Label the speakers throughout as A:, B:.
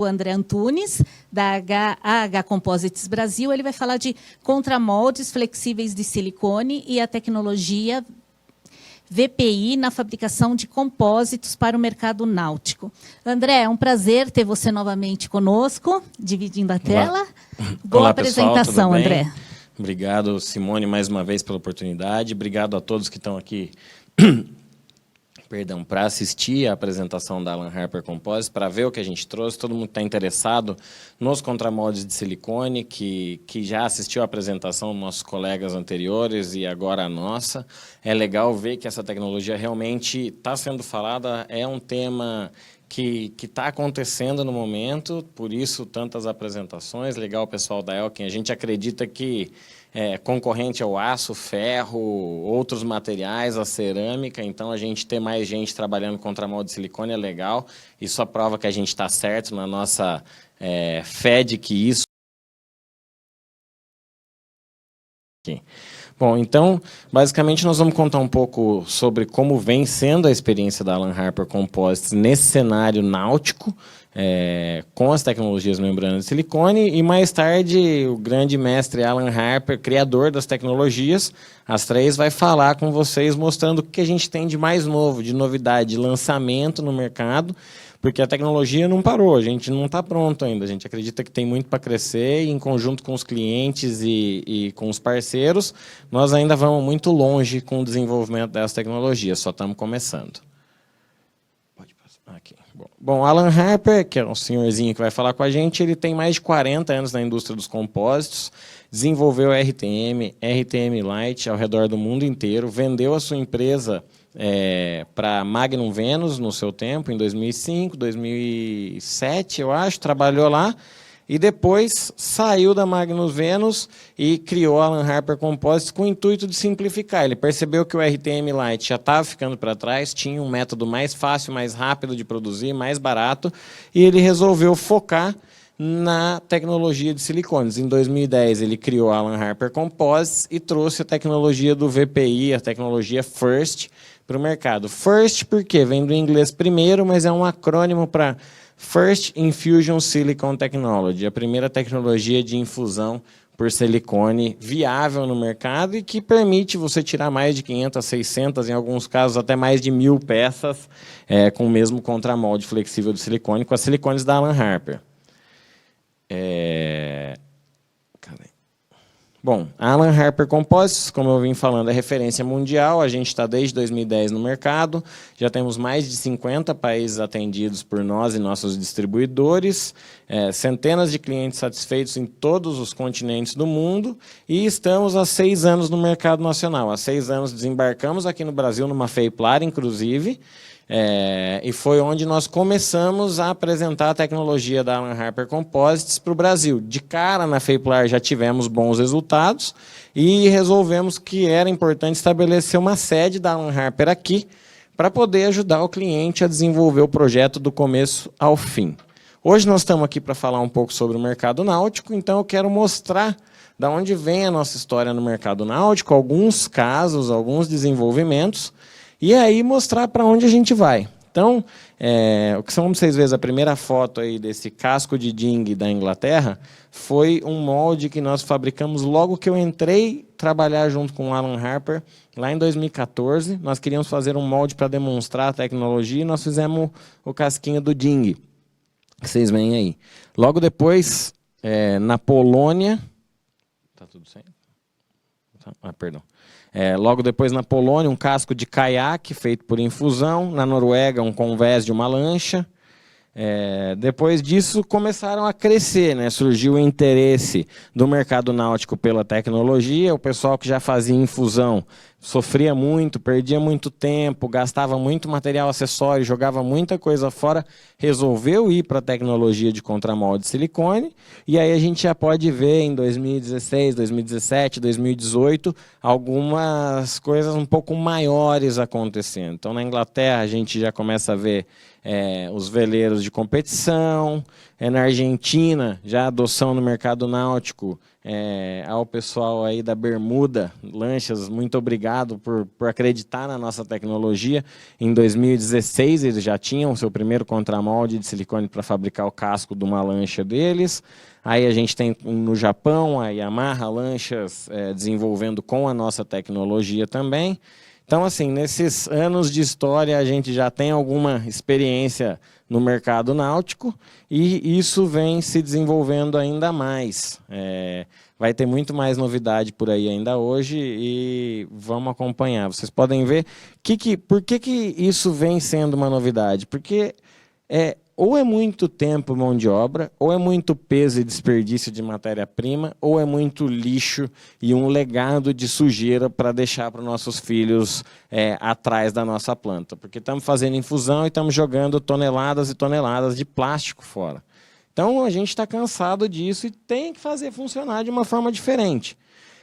A: O André Antunes, da AH Composites Brasil. Ele vai falar de contramoldes flexíveis de silicone e a tecnologia VPI na fabricação de compósitos para o mercado náutico. André, é um prazer ter você novamente conosco, dividindo a tela. Boa
B: Olá,
A: apresentação,
B: pessoal, tudo bem?
A: André.
B: Obrigado, Simone, mais uma vez pela oportunidade. Obrigado a todos que estão aqui para assistir a apresentação da Alan Harper Composites, para ver o que a gente trouxe. Todo mundo está interessado nos contramoldes de silicone, que já assistiu a apresentação dos nossos colegas anteriores e agora a nossa. É legal ver que essa tecnologia realmente está sendo falada, é um tema que está acontecendo no momento, por isso tantas apresentações. Legal, pessoal da Elkin, a gente acredita que concorrente ao aço, ferro, outros materiais, a cerâmica, então a gente ter mais gente trabalhando com contramolde de silicone é legal, isso prova que a gente está certo na nossa fé de que isso... Aqui. Bom, então, basicamente, nós vamos contar um pouco sobre como vem sendo a experiência da Alan Harper Composites nesse cenário náutico, com as tecnologias membranas de silicone, e mais tarde o grande mestre Alan Harper, criador das tecnologias, as três, vai falar com vocês mostrando o que a gente tem de mais novo, de novidade, de lançamento no mercado, porque a tecnologia não parou, a gente não está pronto ainda, a gente acredita que tem muito para crescer, e em conjunto com os clientes e com os parceiros, nós ainda vamos muito longe com o desenvolvimento dessa tecnologia, só estamos começando. Pode passar aqui. Bom, Alan Harper, que é um senhorzinho que vai falar com a gente, ele tem mais de 40 anos na indústria dos compósitos, desenvolveu RTM, RTM Light ao redor do mundo inteiro, vendeu a sua empresa para Magnum Venus no seu tempo, em 2005, 2007, eu acho, trabalhou lá, e depois saiu da Magnum Venus e criou a Alan Harper Composites com o intuito de simplificar. Ele percebeu que o RTM Light já estava ficando para trás, tinha um método mais fácil, mais rápido de produzir, mais barato, e ele resolveu focar na tecnologia de silicones. Em 2010, ele criou a Alan Harper Composites e trouxe a tecnologia do VPI, a tecnologia FIRST, para o mercado. FIRST porque vem do inglês primeiro, mas é um acrônimo para First Infusion Silicon Technology, a primeira tecnologia de infusão por silicone viável no mercado e que permite você tirar mais de 500, 600, em alguns casos até mais de 1000 peças com o mesmo contramolde flexível de silicone, com as silicones da Alan Harper. Bom, a Alan Harper Composites, como eu vim falando, é referência mundial. A gente está desde 2010 no mercado. Já temos mais de 50 países atendidos por nós e nossos distribuidores, centenas de clientes satisfeitos em todos os continentes do mundo e estamos há 6 anos no mercado nacional. Há 6 anos desembarcamos aqui no Brasil, numa Feiplar, inclusive, e foi onde nós começamos a apresentar a tecnologia da Alan Harper Composites para o Brasil. De cara, na Feiplar já tivemos bons resultados e resolvemos que era importante estabelecer uma sede da Alan Harper aqui para poder ajudar o cliente a desenvolver o projeto do começo ao fim. Hoje nós estamos aqui para falar um pouco sobre o mercado náutico, então eu quero mostrar de onde vem a nossa história no mercado náutico, alguns casos, alguns desenvolvimentos, e aí mostrar para onde a gente vai. Então, o que são, vocês veem, a primeira foto aí desse casco de dinghy da Inglaterra foi um molde que nós fabricamos logo que eu entrei trabalhar junto com o Alan Harper, lá em 2014. Nós queríamos fazer um molde para demonstrar a tecnologia e nós fizemos o casquinho do dinghy, que vocês veem aí. Logo depois, na Polônia... Está tudo certo? Perdão. Logo depois, na Polônia, um casco de caiaque feito por infusão. Na Noruega, um convés de uma lancha. Depois disso, começaram a crescer, né? Surgiu o interesse do mercado náutico pela tecnologia. O pessoal que já fazia infusão sofria muito, perdia muito tempo, gastava muito material acessório, jogava muita coisa fora, resolveu ir para a tecnologia de contramolde de silicone, e aí a gente já pode ver em 2016, 2017, 2018, algumas coisas um pouco maiores acontecendo. Então, na Inglaterra, a gente já começa a ver os veleiros de competição, na Argentina, já adoção no mercado náutico. Ao pessoal aí da Bermuda Lanchas, muito obrigado por acreditar na nossa tecnologia. Em 2016, eles já tinham o seu primeiro contramolde de silicone para fabricar o casco de uma lancha deles. Aí a gente tem no Japão a Yamaha Lanchas desenvolvendo com a nossa tecnologia também. Então, assim, nesses anos de história, a gente já tem alguma experiência no mercado náutico e isso vem se desenvolvendo ainda mais. Vai ter muito mais novidade por aí ainda hoje e vamos acompanhar. Vocês podem ver por que isso vem sendo uma novidade. Porque ou é muito tempo, mão de obra, ou é muito peso e desperdício de matéria-prima, ou é muito lixo e um legado de sujeira para deixar para os nossos filhos atrás da nossa planta. Porque estamos fazendo infusão e estamos jogando toneladas e toneladas de plástico fora. Então, a gente está cansado disso e tem que fazer funcionar de uma forma diferente.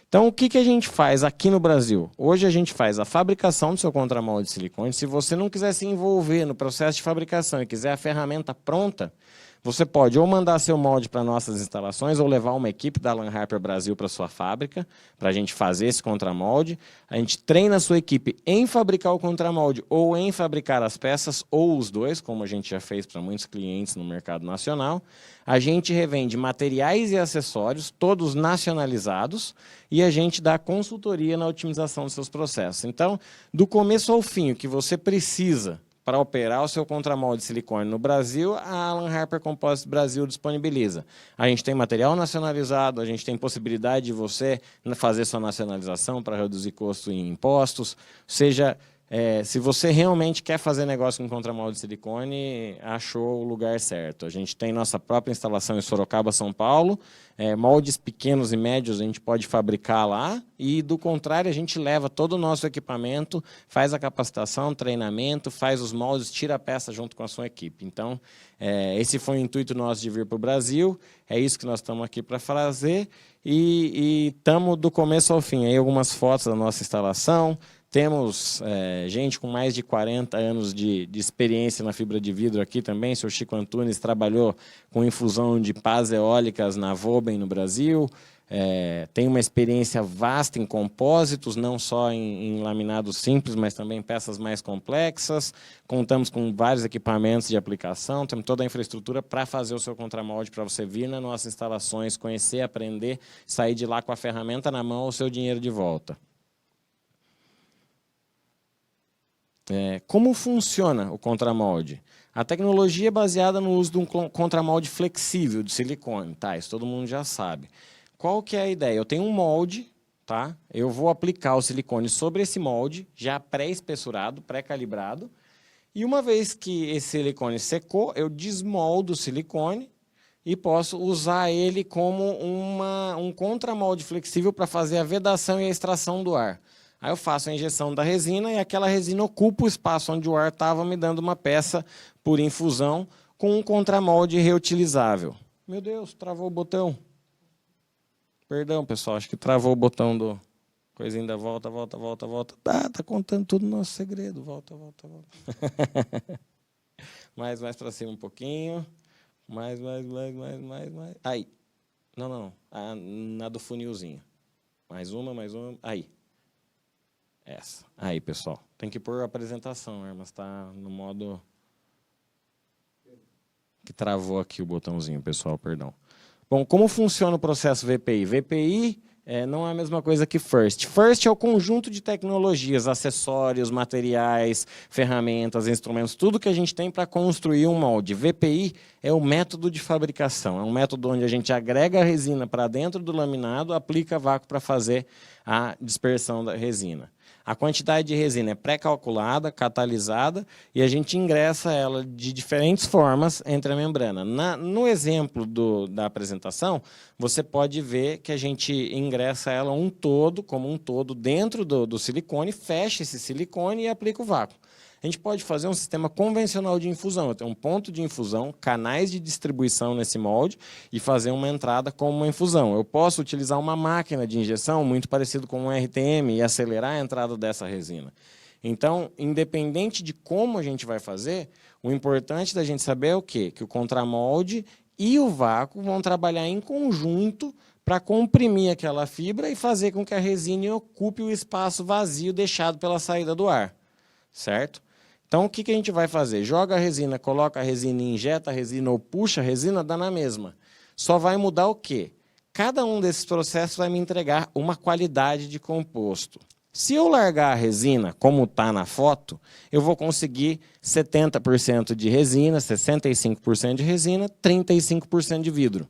B: Então, o que a gente faz aqui no Brasil? Hoje a gente faz a fabricação do seu contramolde de silicone. Se você não quiser se envolver no processo de fabricação e quiser a ferramenta pronta, você pode ou mandar seu molde para nossas instalações ou levar uma equipe da Alan Harper Brasil para sua fábrica, para a gente fazer esse contramolde. A gente treina a sua equipe em fabricar o contramolde ou em fabricar as peças, ou os dois, como a gente já fez para muitos clientes no mercado nacional. A gente revende materiais e acessórios, todos nacionalizados, e a gente dá consultoria na otimização dos seus processos. Então, do começo ao fim, o que você precisa para operar o seu contramolde de silicone no Brasil, a Alan Harper Composites Brasil disponibiliza. A gente tem material nacionalizado, a gente tem possibilidade de você fazer sua nacionalização para reduzir custo em impostos. Seja, se você realmente quer fazer negócio com contramolde de silicone, achou o lugar certo. A gente tem nossa própria instalação em Sorocaba, São Paulo. Moldes pequenos e médios a gente pode fabricar lá e, do contrário, a gente leva todo o nosso equipamento, faz a capacitação, treinamento, faz os moldes, tira a peça junto com a sua equipe. Então, esse foi o intuito nosso de vir para o Brasil, é isso que nós estamos aqui para fazer e estamos do começo ao fim. Aí algumas fotos da nossa instalação. Temos gente com mais de 40 anos de experiência na fibra de vidro aqui também. O senhor Chico Antunes trabalhou com infusão de pás eólicas na Voben no Brasil. Tem uma experiência vasta em compósitos, não só em laminados simples, mas também peças mais complexas. Contamos com vários equipamentos de aplicação, temos toda a infraestrutura para fazer o seu contramolde, para você vir nas nossas instalações, conhecer, aprender, sair de lá com a ferramenta na mão ou o seu dinheiro de volta. Como funciona o contramolde? A tecnologia é baseada no uso de um contramolde flexível de silicone, tá? Isso todo mundo já sabe. Qual que é a ideia? Eu tenho um molde, tá? Eu vou aplicar o silicone sobre esse molde, já pré-espessurado, pré-calibrado, e uma vez que esse silicone secou, eu desmoldo o silicone e posso usar ele como um contramolde flexível para fazer a vedação e a extração do ar. Aí eu faço a injeção da resina e aquela resina ocupa o espaço onde o ar estava, me dando uma peça por infusão com um contramolde reutilizável. Meu Deus, travou o botão. Perdão, pessoal, acho que travou o botão do... Coisa ainda volta. Tá contando tudo no nosso segredo. Volta. mais para cima um pouquinho. Mais. Aí. Não. Na do funilzinho. Mais uma. Aí. Essa. Aí, pessoal. Tem que pôr a apresentação, né? Mas está no modo... que travou aqui o botãozinho, pessoal, perdão. Bom, como funciona o processo VPI? VPI não é a mesma coisa que FIRST. FIRST é o conjunto de tecnologias, acessórios, materiais, ferramentas, instrumentos, tudo que a gente tem para construir um molde. VPI é o método de fabricação. É um método onde a gente agrega a resina para dentro do laminado, aplica vácuo para fazer a dispersão da resina. A quantidade de resina é pré-calculada, catalisada, e a gente ingressa ela de diferentes formas entre a membrana. No exemplo da apresentação, você pode ver que a gente ingressa ela como um todo, dentro do silicone, fecha esse silicone e aplica o vácuo. A gente pode fazer um sistema convencional de infusão. Eu tenho um ponto de infusão, canais de distribuição nesse molde e fazer uma entrada como uma infusão. Eu posso utilizar uma máquina de injeção muito parecido com um RTM e acelerar a entrada dessa resina. Então, independente de como a gente vai fazer, o importante da gente saber é o quê? Que o contramolde e o vácuo vão trabalhar em conjunto para comprimir aquela fibra e fazer com que a resina ocupe o espaço vazio deixado pela saída do ar, certo? Então, o que a gente vai fazer? Joga a resina, coloca a resina, injeta a resina ou puxa a resina, dá na mesma. Só vai mudar o quê? Cada um desses processos vai me entregar uma qualidade de composto. Se eu largar a resina, como está na foto, eu vou conseguir 70% de resina, 65% de resina, 35% de vidro.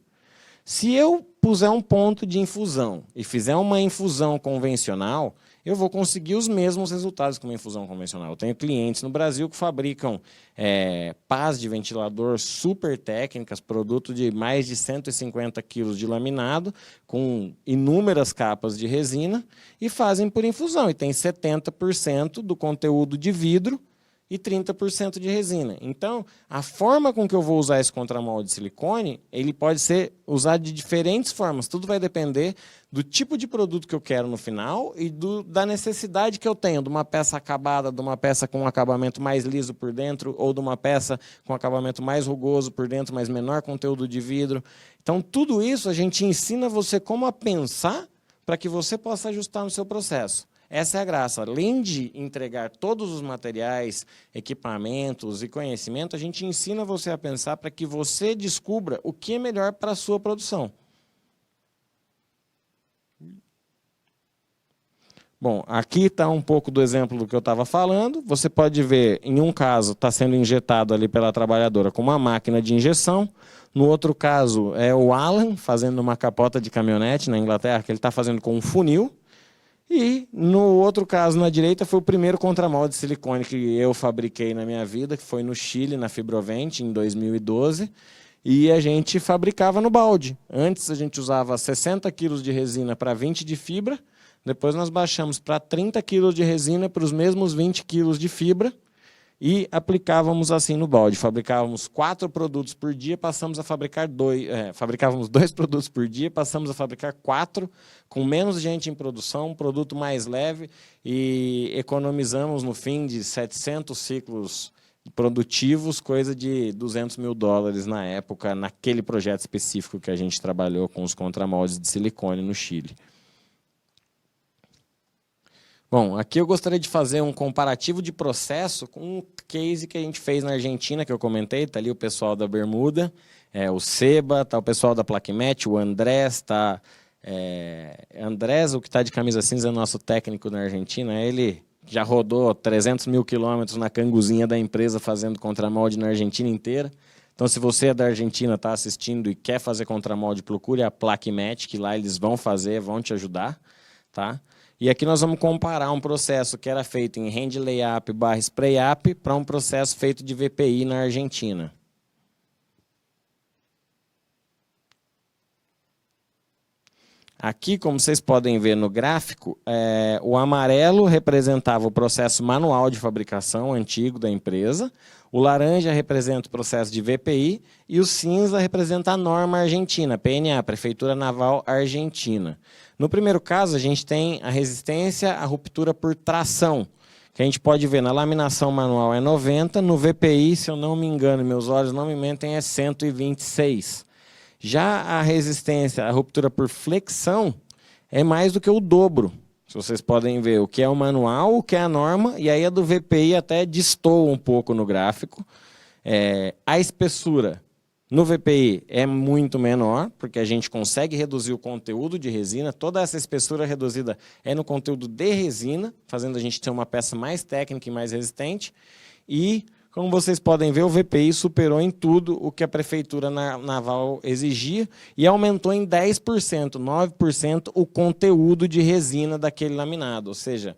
B: Se eu puser um ponto de infusão e fizer uma infusão convencional, eu vou conseguir os mesmos resultados que uma infusão convencional. Eu tenho clientes no Brasil que fabricam pás de ventilador super técnicas, produto de mais de 150 quilos de laminado, com inúmeras capas de resina, e fazem por infusão. E tem 70% do conteúdo de vidro e 30% de resina. Então, a forma com que eu vou usar esse contramolde de silicone, ele pode ser usado de diferentes formas. Tudo vai depender do tipo de produto que eu quero no final e da necessidade que eu tenho de uma peça acabada, de uma peça com um acabamento mais liso por dentro ou de uma peça com acabamento mais rugoso por dentro, mas menor conteúdo de vidro. Então, tudo isso a gente ensina você como a pensar para que você possa ajustar no seu processo. Essa é a graça. Além de entregar todos os materiais, equipamentos e conhecimento, a gente ensina você a pensar para que você descubra o que é melhor para a sua produção. Bom, aqui está um pouco do exemplo do que eu estava falando. Você pode ver, em um caso, está sendo injetado ali pela trabalhadora com uma máquina de injeção. No outro caso, é o Alan fazendo uma capota de caminhonete na Inglaterra, que ele está fazendo com um funil. E, no outro caso, na direita, foi o primeiro contramolde de silicone que eu fabriquei na minha vida, que foi no Chile, na Fibrovent, em 2012. E a gente fabricava no balde. Antes, a gente usava 60 quilos de resina para 20 de fibra. Depois, nós baixamos para 30 quilos de resina para os mesmos 20 quilos de fibra. E aplicávamos assim no balde. Fabricávamos 4 produtos por dia, passamos a fabricar 2. Fabricávamos 2 produtos por dia, passamos a fabricar 4, com menos gente em produção, um produto mais leve, e economizamos no fim de 700 ciclos produtivos, coisa de $200 mil na época, naquele projeto específico que a gente trabalhou com os contramoldes de silicone no Chile. Bom, aqui eu gostaria de fazer um comparativo de processo com um case que a gente fez na Argentina, que eu comentei. Está ali o pessoal da Bermuda, o Seba, está o pessoal da Plaquemete, o Andrés, está Andrés, o que está de camisa cinza, é nosso técnico na Argentina. Ele já rodou 300 mil quilômetros na canguzinha da empresa fazendo contramolde na Argentina inteira. Então, se você é da Argentina, está assistindo e quer fazer contramolde, procure a Plaquemete, que lá eles vão fazer, vão te ajudar, tá? E aqui nós vamos comparar um processo que era feito em hand layup / spray up para um processo feito de VPI na Argentina. Aqui, como vocês podem ver no gráfico, o amarelo representava o processo manual de fabricação antigo da empresa, o laranja representa o processo de VPI e o cinza representa a norma argentina, PNA, Prefeitura Naval Argentina. No primeiro caso, a gente tem a resistência à ruptura por tração, que a gente pode ver na laminação manual é 90, no VPI, se eu não me engano, meus olhos não me mentem, é 126. Já a resistência à ruptura por flexão é mais do que o dobro. Se vocês podem ver o que é o manual, o que é a norma, e aí a do VPI até destoa um pouco no gráfico. A espessura no VPI é muito menor, porque a gente consegue reduzir o conteúdo de resina. Toda essa espessura reduzida é no conteúdo de resina, fazendo a gente ter uma peça mais técnica e mais resistente. E, como vocês podem ver, o VPI superou em tudo o que a Prefeitura Naval exigia e aumentou em 10%, 9% o conteúdo de resina daquele laminado. Ou seja,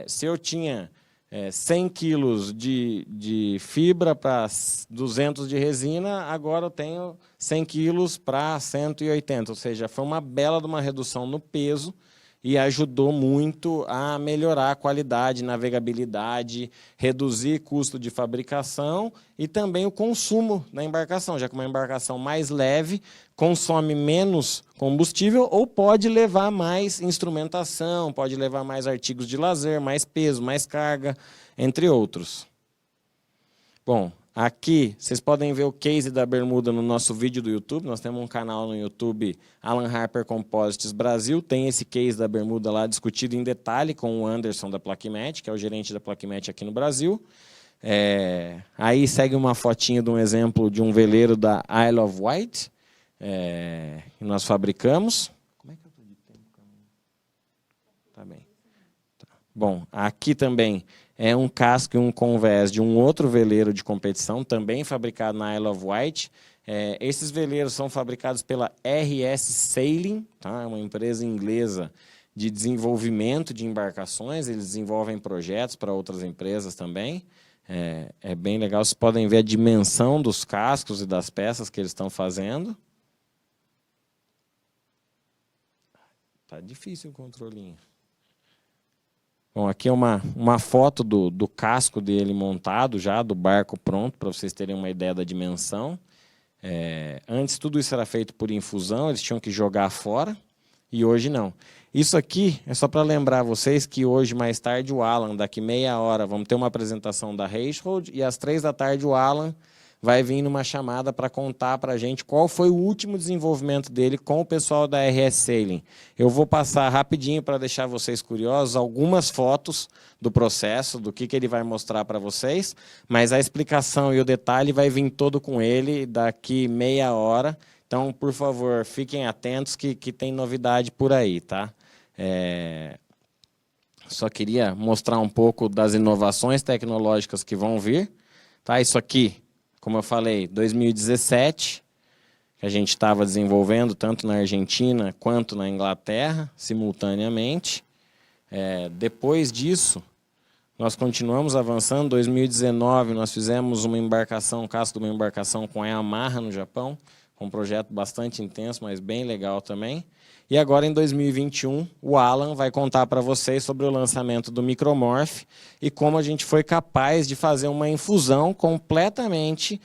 B: se eu tinha 100 quilos de fibra para 200 de resina, agora eu tenho 100 quilos para 180. Ou seja, foi uma bela de uma redução no peso e ajudou muito a melhorar a qualidade, navegabilidade, reduzir custo de fabricação e também o consumo da embarcação, já que uma embarcação mais leve consome menos combustível ou pode levar mais instrumentação, pode levar mais artigos de lazer, mais peso, mais carga, entre outros. Bom, aqui vocês podem ver o case da bermuda no nosso vídeo do YouTube. Nós temos um canal no YouTube, Alan Harper Composites Brasil. Tem esse case da bermuda lá discutido em detalhe com o Anderson da Plaquimet, que é o gerente da Plaquimet aqui no Brasil. Aí segue uma fotinha de um exemplo de um veleiro da Isle of Wight, que nós fabricamos. Como é que eu estou de tempo? Tá bem. Tá. Bom, aqui também é um casco e um convés de um outro veleiro de competição, também fabricado na Isle of Wight. Esses veleiros são fabricados pela RS Sailing, tá? É uma empresa inglesa de desenvolvimento de embarcações. Eles desenvolvem projetos para outras empresas também. É bem legal, vocês podem ver a dimensão dos cascos e das peças que eles estão fazendo. Tá difícil o controlinho. Bom, aqui é uma foto do casco dele montado já, do barco pronto, para vocês terem uma ideia da dimensão. Antes tudo isso era feito por infusão, eles tinham que jogar fora, e hoje não. Isso aqui é só para lembrar vocês que hoje, mais tarde, o Alan, daqui meia hora, vamos ter uma apresentação da Reichhold, e às 3 da tarde o Alan vai vir numa chamada para contar para a gente qual foi o último desenvolvimento dele com o pessoal da RS Sailing. Eu vou passar rapidinho para deixar vocês curiosos algumas fotos do processo, do que ele vai mostrar para vocês, mas a explicação e o detalhe vai vir todo com ele daqui meia hora. Então, por favor, fiquem atentos que tem novidade por aí, tá? Só queria mostrar um pouco das inovações tecnológicas que vão vir. Tá? Isso aqui, como eu falei, 2017, que a gente estava desenvolvendo tanto na Argentina quanto na Inglaterra, simultaneamente. Depois disso, nós continuamos avançando. Em 2019, nós fizemos uma embarcação, um casco de uma embarcação com a Yamaha no Japão, um projeto bastante intenso, mas bem legal também. E agora, em 2021, o Alan vai contar para vocês sobre o lançamento do Micromorph e como a gente foi capaz de fazer uma infusão completamente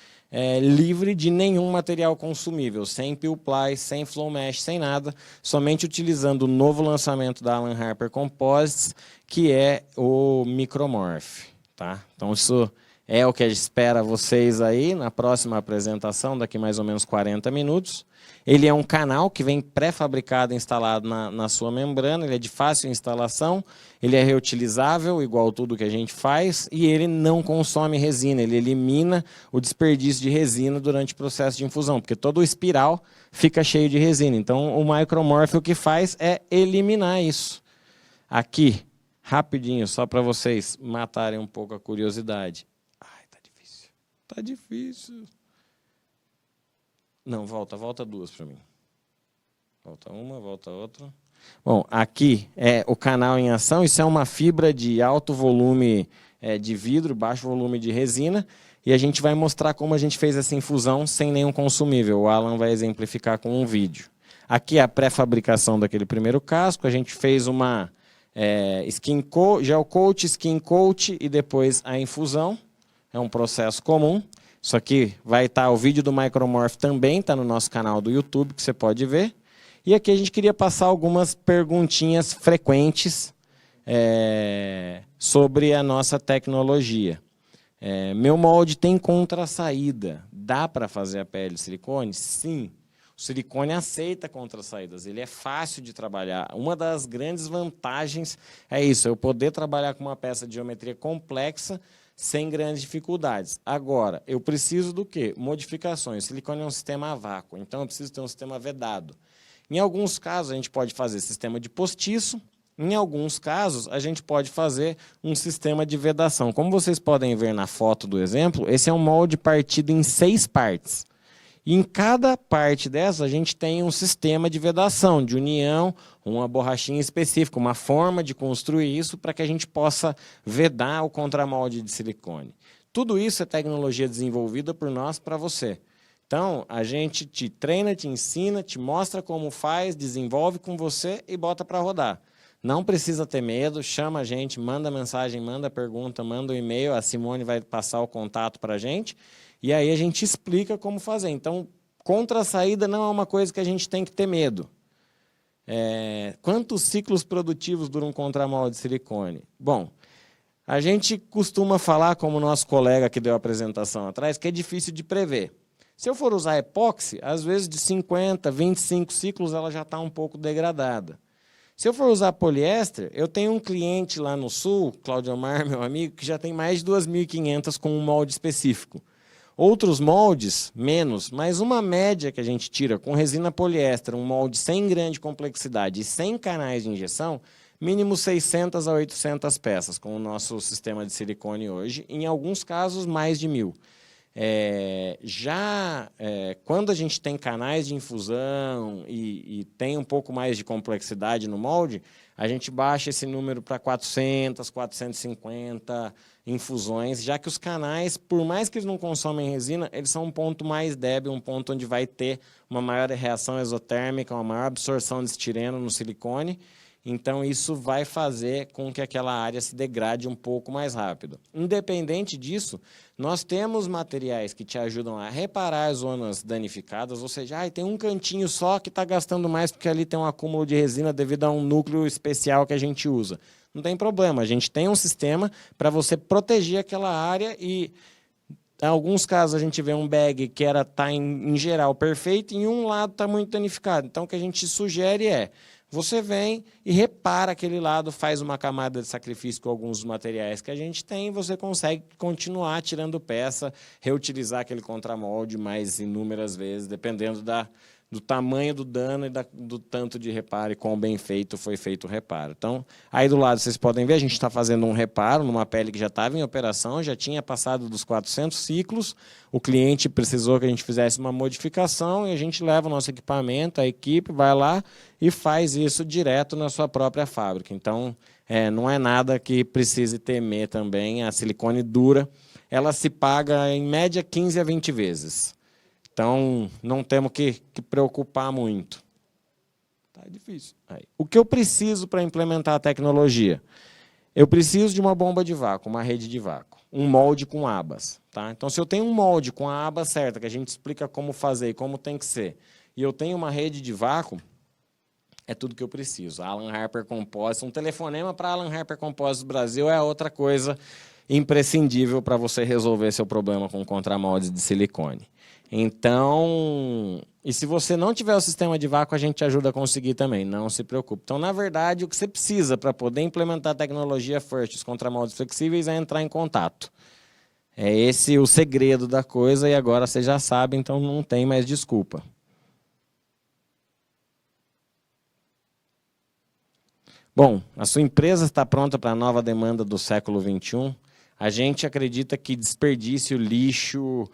B: livre de nenhum material consumível, sem peel ply, sem flow mesh, sem nada, somente utilizando o novo lançamento da Alan Harper Composites, que é o Micromorph. Tá? Então, isso é o que a gente espera vocês aí na próxima apresentação, daqui mais ou menos 40 minutos. Ele é um canal que vem pré-fabricado e instalado na sua membrana, ele é de fácil instalação, ele é reutilizável, igual tudo que a gente faz, e ele não consome resina, ele elimina o desperdício de resina durante o processo de infusão, porque todo o espiral fica cheio de resina. Então, o Micromorph o que faz é eliminar isso. Aqui, rapidinho, só para vocês matarem um pouco a curiosidade. Ai, tá difícil. Tá difícil. Não, volta duas para mim. Volta uma, volta outra. Bom, aqui é o canal em ação. Isso é uma fibra de alto volume de vidro, baixo volume de resina. E a gente vai mostrar como a gente fez essa infusão sem nenhum consumível. O Alan vai exemplificar com um vídeo. Aqui é a pré-fabricação daquele primeiro casco. A gente fez uma gel coat, skin coat e depois a infusão. É um processo comum. Isso aqui vai estar, o vídeo do Micromorph também está no nosso canal do YouTube, que você pode ver. E aqui a gente queria passar algumas perguntinhas frequentes sobre a nossa tecnologia. Meu molde tem contra-saída. Dá para fazer a pele de silicone? Sim. O silicone aceita contra-saídas, ele é fácil de trabalhar. Uma das grandes vantagens é isso, eu poder trabalhar com uma peça de geometria complexa sem grandes dificuldades. Agora, eu preciso do quê? Modificações. O silicone é um sistema a vácuo, então eu preciso ter um sistema vedado. Em alguns casos, a gente pode fazer sistema de postiço. Em alguns casos, a gente pode fazer um sistema de vedação. Como vocês podem ver na foto do exemplo, esse é um molde partido em 6 partes. E em cada parte dessa, a gente tem um sistema de vedação, de união, uma borrachinha específica, uma forma de construir isso para que a gente possa vedar o contramolde de silicone. Tudo isso é tecnologia desenvolvida por nós para você. Então, a gente te treina, te ensina, te mostra como faz, desenvolve com você e bota para rodar. Não precisa ter medo, chama a gente, manda mensagem, manda pergunta, manda um e-mail, a Simone vai passar o contato para a gente. E aí a gente explica como fazer. Então, contra-saída não é uma coisa que a gente tem que ter medo. Quantos ciclos produtivos dura um contramolde de silicone? Bom, A gente costuma falar, como o nosso colega que deu a apresentação atrás, que é difícil de prever. Se eu for usar epóxi, às vezes de 50, 25 ciclos ela já está um pouco degradada. Se eu for usar poliéster, eu tenho um cliente lá no sul, Claudio Omar, meu amigo, que já tem mais de 2.500 com um molde específico. Outros moldes, menos, mas uma média que a gente tira com resina poliéster, um molde sem grande complexidade e sem canais de injeção, mínimo 600 a 800 peças, com o nosso sistema de silicone hoje, em alguns casos mais de 1.000. Quando a gente tem canais de infusão e tem um pouco mais de complexidade no molde, a gente baixa esse número para 400, 450 infusões, já que os canais, por mais que eles não consomem resina, eles são um ponto mais débil, um ponto onde vai ter uma maior reação exotérmica, uma maior absorção de estireno no silicone. Então, isso vai fazer com que aquela área se degrade um pouco mais rápido. Independente disso, nós temos materiais que te ajudam a reparar as zonas danificadas, ou seja, tem um cantinho só que está gastando mais porque ali tem um acúmulo de resina devido a um núcleo especial que a gente usa. Não tem problema, a gente tem um sistema para você proteger aquela área e, em alguns casos, a gente vê um bag que está, em geral, perfeito e em um lado está muito danificado. Então, o que a gente sugere é: você vem e repara aquele lado, faz uma camada de sacrifício com alguns dos materiais que a gente tem e você consegue continuar tirando peça, reutilizar aquele contramolde mais inúmeras vezes, dependendo do tamanho do dano e do tanto de reparo e quão bem feito foi feito o reparo. Então, aí do lado vocês podem ver, a gente está fazendo um reparo numa pele que já estava em operação, já tinha passado dos 400 ciclos, o cliente precisou que a gente fizesse uma modificação e a gente leva o nosso equipamento, a equipe vai lá e faz isso direto na sua própria fábrica. Então, não é nada que precise temer também. A silicone dura, ela se paga em média 15 a 20 vezes. Então, não temos que preocupar muito. Tá difícil. Aí. O que eu preciso para implementar a tecnologia? Eu preciso de uma bomba de vácuo, uma rede de vácuo, um molde com abas. Tá? Então, se eu tenho um molde com a aba certa, que a gente explica como fazer e como tem que ser, e eu tenho uma rede de vácuo, é tudo que eu preciso. Alan Harper Composites, um telefonema para Alan Harper Composites Brasil é outra coisa imprescindível para você resolver seu problema com contramoldes de silicone. Então, e se você não tiver o sistema de vácuo, a gente ajuda a conseguir também, não se preocupe. Então, na verdade, o que você precisa para poder implementar a tecnologia FIRST, os contramoldes flexíveis, é entrar em contato. É esse o segredo da coisa e agora você já sabe, então não tem mais desculpa. Bom, a sua empresa está pronta para a nova demanda do século XXI? A gente acredita que desperdício, lixo,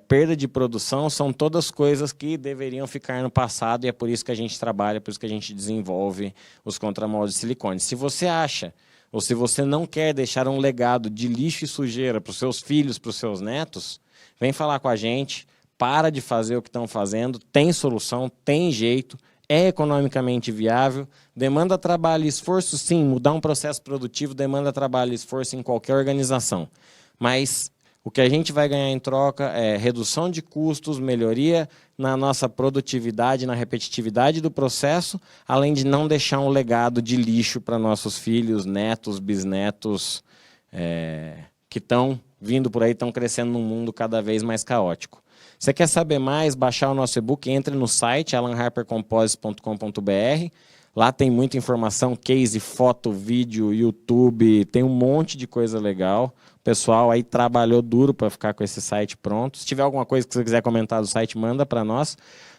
B: perda de produção são todas coisas que deveriam ficar no passado e é por isso que a gente trabalha, por isso que a gente desenvolve os contramoldes de silicone. Se você acha, ou se você não quer deixar um legado de lixo e sujeira para os seus filhos, para os seus netos, vem falar com a gente, para de fazer o que estão fazendo, tem solução, tem jeito, é economicamente viável, demanda trabalho e esforço, sim, mudar um processo produtivo demanda trabalho e esforço em qualquer organização, mas o que a gente vai ganhar em troca é redução de custos, melhoria na nossa produtividade, na repetitividade do processo, além de não deixar um legado de lixo para nossos filhos, netos, bisnetos, que estão vindo por aí, estão crescendo num mundo cada vez mais caótico. Você quer saber mais, baixar o nosso e-book, entre no site alanharpercomposites.com.br. Lá tem muita informação, case, foto, vídeo, YouTube, tem um monte de coisa legal. O pessoal aí trabalhou duro para ficar com esse site pronto. Se tiver alguma coisa que você quiser comentar do site, manda para nós.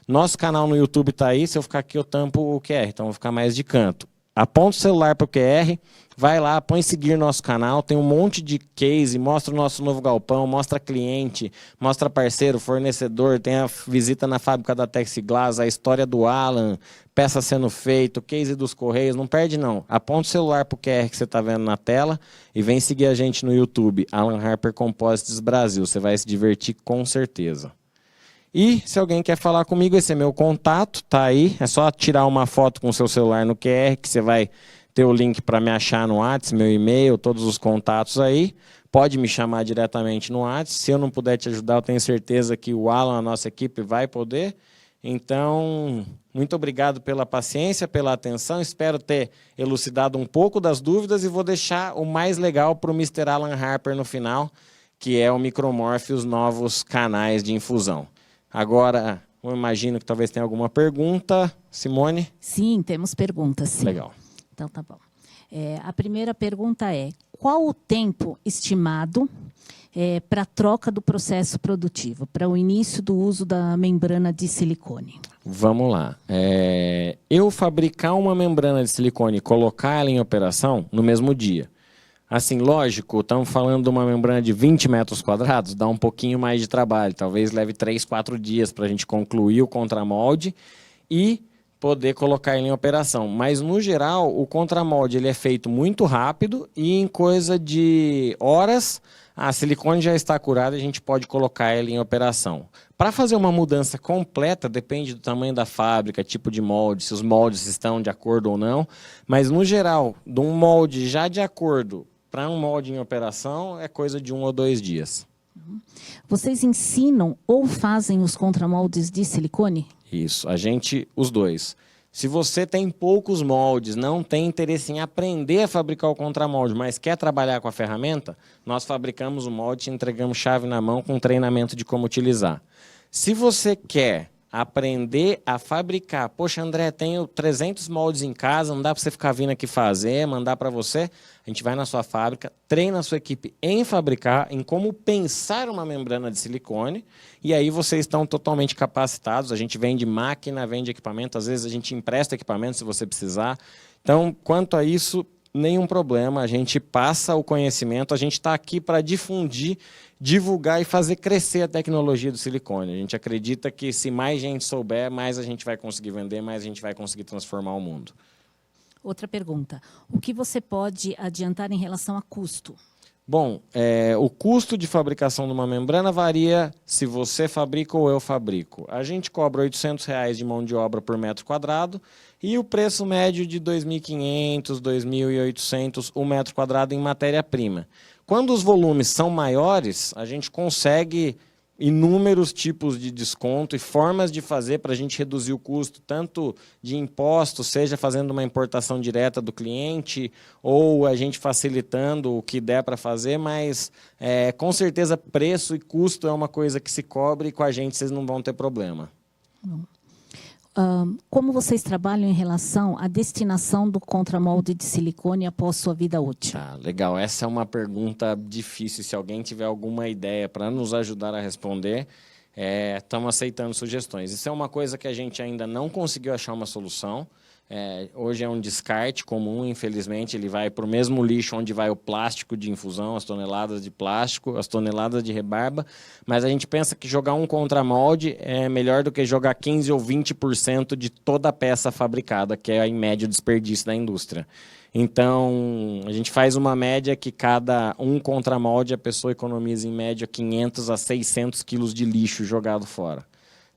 B: Nosso canal no YouTube está aí, se eu ficar aqui eu tampo o QR, então eu vou ficar mais de canto. Aponta o celular para o QR, vai lá, põe seguir nosso canal, tem um monte de case, mostra o nosso novo galpão, mostra cliente, mostra parceiro, fornecedor, tem a visita na fábrica da Texiglass, a história do Alan, peça sendo feita, case dos Correios, não perde não. Aponta o celular para o QR que você está vendo na tela e vem seguir a gente no YouTube, Alan Harper Composites Brasil, você vai se divertir com certeza. E se alguém quer falar comigo, esse é meu contato, tá aí. É só tirar uma foto com o seu celular no QR, que você vai ter o link para me achar no WhatsApp, meu e-mail, todos os contatos aí. Pode me chamar diretamente no WhatsApp. Se eu não puder te ajudar, eu tenho certeza que o Alan, a nossa equipe, vai poder. Então, muito obrigado pela paciência, pela atenção. Espero ter elucidado um pouco das dúvidas e vou deixar o mais legal para o Mr. Alan Harper no final, que é o Micromorph e os novos canais de infusão. Agora, eu imagino que talvez tenha alguma pergunta. Simone?
A: Sim, temos perguntas, sim.
B: Legal.
A: Então, tá bom. A primeira pergunta é: qual o tempo estimado para a troca do processo produtivo, para o início do uso da membrana de silicone?
B: Vamos lá. Eu fabricar uma membrana de silicone e colocar ela em operação no mesmo dia. Assim, lógico, estamos falando de uma membrana de 20 metros quadrados, dá um pouquinho mais de trabalho. Talvez leve 3, 4 dias para a gente concluir o contramolde e poder colocar ele em operação. Mas, no geral, o contramolde ele é feito muito rápido e em coisa de horas, a silicone já está curada e a gente pode colocar ele em operação. Para fazer uma mudança completa, depende do tamanho da fábrica, tipo de molde, se os moldes estão de acordo ou não. Mas, no geral, de um molde já de acordo para um molde em operação, é coisa de 1 ou 2 dias.
A: Vocês ensinam ou fazem os contramoldes de silicone?
B: Isso, os dois. Se você tem poucos moldes, não tem interesse em aprender a fabricar o contramolde, mas quer trabalhar com a ferramenta, nós fabricamos o molde e te entregamos chave na mão com treinamento de como utilizar. Se você quer aprender a fabricar, poxa, André, tenho 300 moldes em casa, não dá para você ficar vindo aqui fazer, mandar para você, a gente vai na sua fábrica, treina a sua equipe em fabricar, em como pensar uma membrana de silicone, e aí vocês estão totalmente capacitados. A gente vende máquina, vende equipamento, às vezes a gente empresta equipamento se você precisar. Então, quanto a isso, nenhum problema, a gente passa o conhecimento, a gente está aqui para difundir, divulgar e fazer crescer a tecnologia do silicone. A gente acredita que se mais gente souber, mais a gente vai conseguir vender, mais a gente vai conseguir transformar o mundo.
A: Outra pergunta: o que você pode adiantar em relação a custo?
B: Bom, o custo de fabricação de uma membrana varia se você fabrica ou eu fabrico. A gente cobra R$ 800 de mão de obra por metro quadrado e o preço médio de R$ 2.500, R$ 2.800 o metro quadrado em matéria-prima. Quando os volumes são maiores, a gente consegue inúmeros tipos de desconto e formas de fazer para a gente reduzir o custo, tanto de impostos, seja fazendo uma importação direta do cliente, ou a gente facilitando o que der para fazer, mas com certeza preço e custo é uma coisa que se cobre e com a gente vocês não vão ter problema.
A: Como vocês trabalham em relação à destinação do contramolde de silicone após sua vida útil?
B: Tá, legal. Essa é uma pergunta difícil. Se alguém tiver alguma ideia para nos ajudar a responder, estamos aceitando sugestões. Isso é uma coisa que a gente ainda não conseguiu achar uma solução. Hoje é um descarte comum, infelizmente, ele vai para o mesmo lixo onde vai o plástico de infusão, as toneladas de plástico, as toneladas de rebarba, mas a gente pensa que jogar um contramolde é melhor do que jogar 15% ou 20% de toda a peça fabricada, que é, em média, o desperdício da indústria. Então, a gente faz uma média que cada um contramolde a pessoa economiza, em média, 500 a 600 quilos de lixo jogado fora.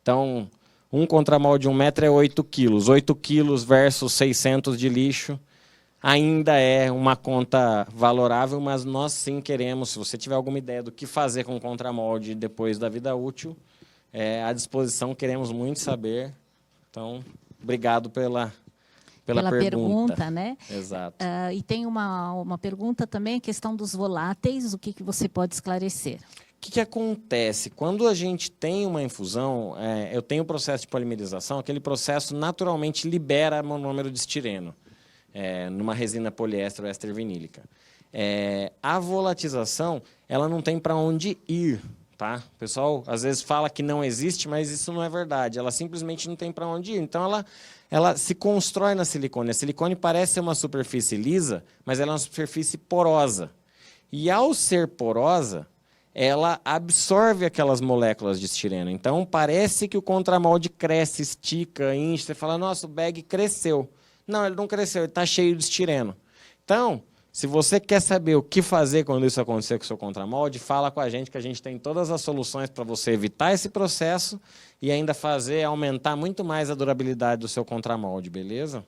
B: Então, um contramolde de 1 metro é 8 quilos. 8 quilos versus 600 de lixo ainda é uma conta valorável, mas nós sim queremos, se você tiver alguma ideia do que fazer com o contramolde depois da vida útil, à disposição, queremos muito saber. Então, obrigado pela pergunta,
A: né?
B: Exato.
A: E tem uma pergunta também, a questão dos voláteis, o que você pode esclarecer?
B: O que acontece? Quando a gente tem uma infusão, eu tenho o processo de polimerização, aquele processo naturalmente libera monômero de estireno, numa resina poliéster ou éster vinílica. A volatização, ela não tem para onde ir, tá? O pessoal às vezes fala que não existe, mas isso não é verdade. Ela simplesmente não tem para onde ir. Então, ela se constrói na silicone. A silicone parece ser uma superfície lisa, mas ela é uma superfície porosa. E ao ser porosa, ela absorve aquelas moléculas de estireno. Então, parece que o contramolde cresce, estica, incha. Você fala, nossa, o bag cresceu. Não, ele não cresceu, ele está cheio de estireno. Então, se você quer saber o que fazer quando isso acontecer com o seu contramolde, fala com a gente, que a gente tem todas as soluções para você evitar esse processo e ainda aumentar muito mais a durabilidade do seu contramolde, beleza?